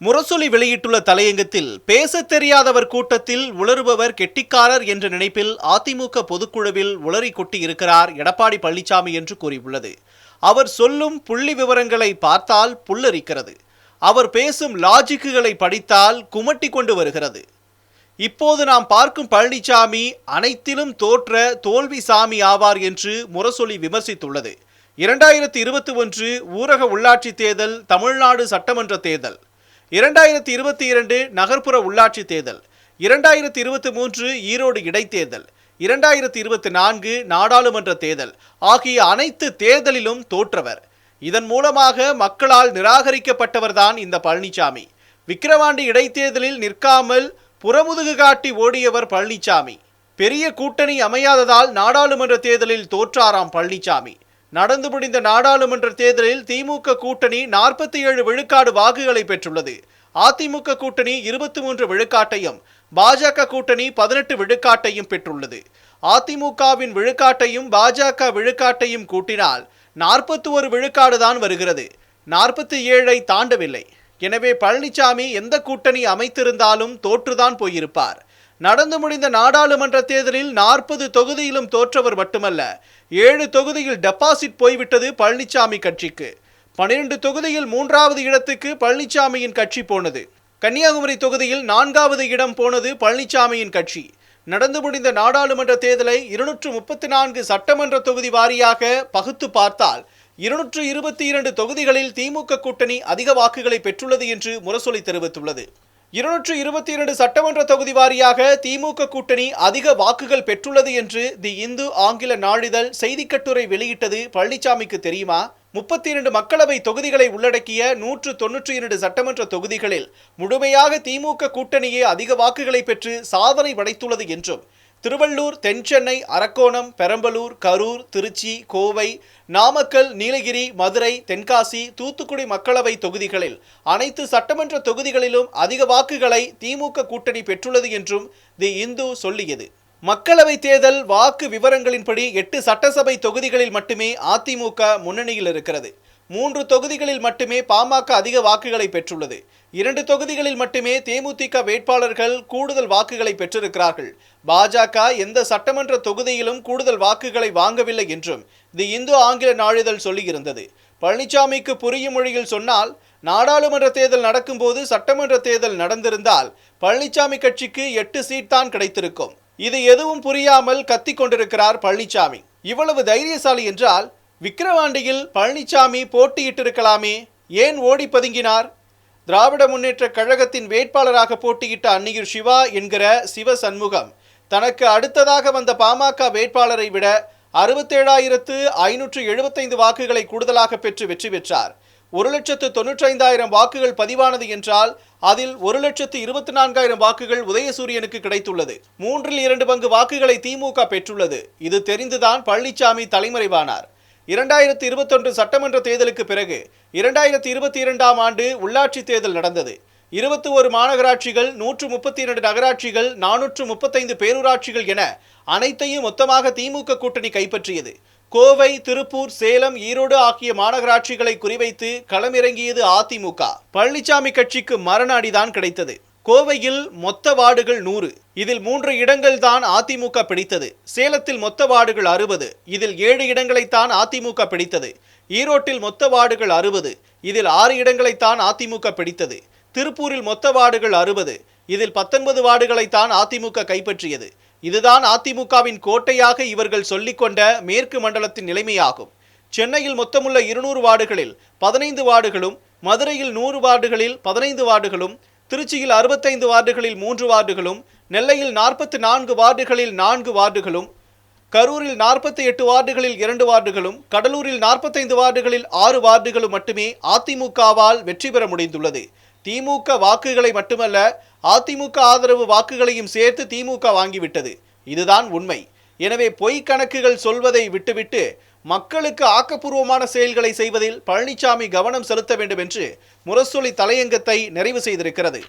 முரசொலி வெளியிட்டுள்ள தலையங்கத்தில் பேசத் தெரியாதவர் கூட்டத்தில் உளறுபவர் கெட்டிக்காரர் என்ற நினைப்பில் அதிமுக பொதுக்குழுவில் உளறி கொட்டி இருக்கிறார் எடப்பாடி பழனிசாமி என்று கூறியுள்ளது. அவர் சொல்லும் புள்ளி விவரங்களை பார்த்தால் புல்லரிக்கிறது. அவர் பேசும் லாஜிக்குகளை படித்தால் குமட்டி கொண்டு வருகிறது. இப்போது நாம் பார்க்கும் பழனிசாமி அனைத்திலும் தோற்ற தோல்வி சாமி ஆவார் என்று முரசொலி விமர்சித்துள்ளது. 2021 ஊரக உள்ளாட்சி தேர்தல், தமிழ்நாடு சட்டமன்ற தேர்தல், 2022 நகர்ப்புற உள்ளாட்சி தேர்தல், 2023 ஈரோடு இடைத்தேர்தல், 2024 நாடாளுமன்ற தேர்தல் ஆகிய அனைத்து தேர்தலிலும் தோற்றவர். இதன் மூலமாக மக்களால் நிராகரிக்கப்பட்டவர்தான் இந்த பழனிசாமி. விக்கிரவாண்டி இடைத்தேர்தலில் நிற்காமல் புறமுதுகு காட்டி ஓடியவர் பழனிசாமி. பெரிய கூட்டணி அமையாததால் நாடாளுமன்ற தேர்தலில் தோற்றாராம் பழனிசாமி. நடந்து முடிந்த நாடாளுமன்ற தேர்தலில் திமுக கூட்டணி 47 விழுக்காடு வாக்குகளை பெற்றுள்ளது. அதிமுக கூட்டணி 23 விழுக்காட்டையும் பாஜக கூட்டணி 18 விழுக்காட்டையும் பெற்றுள்ளது. அதிமுகவின் விழுக்காட்டையும் பாஜக விழுக்காட்டையும் கூட்டினால் 41 விழுக்காடு தான் வருகிறது. 47ஐ தாண்டவில்லை. எனவே பழனிசாமி எந்த கூட்டணி அமைத்திருந்தாலும் தோற்றுதான் போயிருப்பார். நடந்து முடிந்த நாடாளுமன்ற தேர்தலில் 40 தொகுதியிலும் தோற்றவர் மட்டுமல்ல, 7 தொகுதியில் டெபாசிட் போய்விட்டது பழனிசாமி கட்சிக்கு. 12 தொகுதியில் 3வது இடத்துக்கு பழனிசாமியின் கட்சி போனது. கன்னியாகுமரி தொகுதியில் 4வது இடம் போனது பழனிசாமியின் கட்சி. நடந்து முடிந்த நாடாளுமன்ற தேர்தலை 234 சட்டமன்ற தொகுதி வாரியாக பகுத்து பார்த்தால் 222 தொகுதிகளில் திமுக கூட்டணி அதிக வாக்குகளை பெற்றுள்ளது என்று முரசொலி தெரிவித்துள்ளது. 222 சட்டமன்ற தொகுதி வாரியாக திமுக கூட்டணி அதிக வாக்குகள் பெற்றுள்ளது என்று தி இந்து ஆங்கில நாளிதழ் செய்திக்கட்டுரை வெளியிட்டது பழனிசாமிக்கு தெரியுமா? 32 மக்களவை தொகுதிகளை உள்ளடக்கிய 192 சட்டமன்ற தொகுதிகளில் முழுமையாக திமுக கூட்டணியே அதிக வாக்குகளை பெற்று சாதனை படைத்துள்ளது என்றும், திருவள்ளூர், தென்சென்னை, அரக்கோணம், பெரம்பலூர், கரூர், திருச்சி, கோவை, நாமக்கல், நீலகிரி, மதுரை, தென்காசி, தூத்துக்குடி மக்களவை தொகுதிகளில் அனைத்து சட்டமன்ற தொகுதிகளிலும் அதிக வாக்குகளை திமுக கூட்டணி பெற்றுள்ளது என்றும் தி இந்து சொல்லியது. மக்களவை தேர்தல் வாக்கு விவரங்களின்படி 8 சட்டசபை தொகுதிகளில் மட்டுமே அதிமுக முன்னணியில் இருக்கிறது. 3 தொகுதிகளில் மட்டுமே பாமக அதிக வாக்குகளை பெற்றுள்ளது. 2 தொகுதிகளில் மட்டுமே தேமுதிக வேட்பாளர்கள் கூடுதல் வாக்குகளை பெற்றிருக்கிறார்கள். பாஜக எந்த சட்டமன்ற தொகுதியிலும் கூடுதல் வாக்குகளை வாங்கவில்லை என்றும் தி இந்து ஆங்கில நாளிதழ் சொல்லியிருந்தது. பழனிசாமிக்கு புரியும் மொழியில் சொன்னால், நாடாளுமன்ற தேர்தல் நடக்கும்போது சட்டமன்ற தேர்தல் நடந்திருந்தால் பழனிசாமி கட்சிக்கு 8 சீட் தான் கிடைத்திருக்கும். இது எதுவும் புரியாமல் கத்திக் கொண்டிருக்கிறார் பழனிசாமி. இவ்வளவு தைரியசாலி என்றால் விக்கிரவாண்டியில் பழனிசாமி போட்டியிட்டிருக்கலாமே, ஏன் ஓடி பதுங்கினார்? திராவிட முன்னேற்ற கழகத்தின் வேட்பாளராக போட்டியிட்ட அன்னியூர் சிவா என்கிற சிவ சண்முகம் தனக்கு அடுத்ததாக வந்த பாமக வேட்பாளரை விட 67,575 வாக்குகளை கூடுதலாக பெற்று வெற்றி பெற்றார். 1,95,000 வாக்குகள் பதிவானது என்றால் அதில் 1,24,000 வாக்குகள் உதயசூரியனுக்கு கிடைத்துள்ளது. 3/2 பங்கு வாக்குகளை திமுக பெற்றுள்ளது. இது தெரிந்துதான் பழனிசாமி தலைமறைவானார். 2021 சட்டமன்ற தேர்தலுக்கு பிறகு 2022ஆம் ஆண்டு உள்ளாட்சி தேர்தல் நடந்தது. 21 மாநகராட்சிகள், 132 நகராட்சிகள், 435 பேரூராட்சிகள் என அனைத்தையும் மொத்தமாக திமுக கூட்டணி கைப்பற்றியது. கோவை, திருப்பூர், சேலம், ஈரோடு ஆகிய மாநகராட்சிகளை குறிவைத்து களமிறங்கியது அதிமுக. பழனிசாமி கட்சிக்கு மரண அடிதான் கிடைத்தது. கோவையில் மொத்த வார்டுகள் 100, இதில் 3 இடங்கள் தான் அதிமுக பிடித்தது. சேலத்தில் மொத்த வார்டுகள் 60, இதில் 7 இடங்களைத்தான் அதிமுக பிடித்தது. ஈரோட்டில் மொத்த வார்டுகள் 60, இதில் 6 இடங்களைத்தான் அதிமுக பிடித்தது. திருப்பூரில் மொத்த வார்டுகள் 60, இதில் 19 வார்டுகளைத்தான் அதிமுக கைப்பற்றியது. இதுதான் அதிமுகவின் கோட்டையாக இவர்கள் சொல்லிக்கொண்ட மேற்கு மண்டலத்தின் நிலைமையாகும். சென்னையில் மொத்தமுள்ள 200 வார்டுகளில் 15 வார்டுகளும், மதுரையில் 100 வார்டுகளில் 15 வார்டுகளும், திருச்சியில் 65 வார்டுகளில் 3 வார்டுகளும், நெல்லையில் 44 வார்டுகளில் 4 வார்டுகளும், கரூரில் 48 வார்டுகளில் 2 வார்டுகளும், கடலூரில் 45 வார்டுகளில் 6 வார்டுகளும் மட்டுமே அதிமுகவால் வெற்றி பெற முடிந்துள்ளது. திமுக வாக்குகளை மட்டுமல்ல, அதிமுக ஆதரவு வாக்குகளையும் சேர்த்து திமுக வாங்கிவிட்டது. இதுதான் உண்மை. எனவே பொய் கணக்குகள் சொல்வதை விட்டுவிட்டு மக்களுக்கு ஆக்கப்பூர்வமான செயல்களை செய்வதில் பழனிசாமி கவனம் செலுத்த வேண்டும் என்று முரசொலி தலையங்கத்தை நிறைவு செய்திருக்கிறது.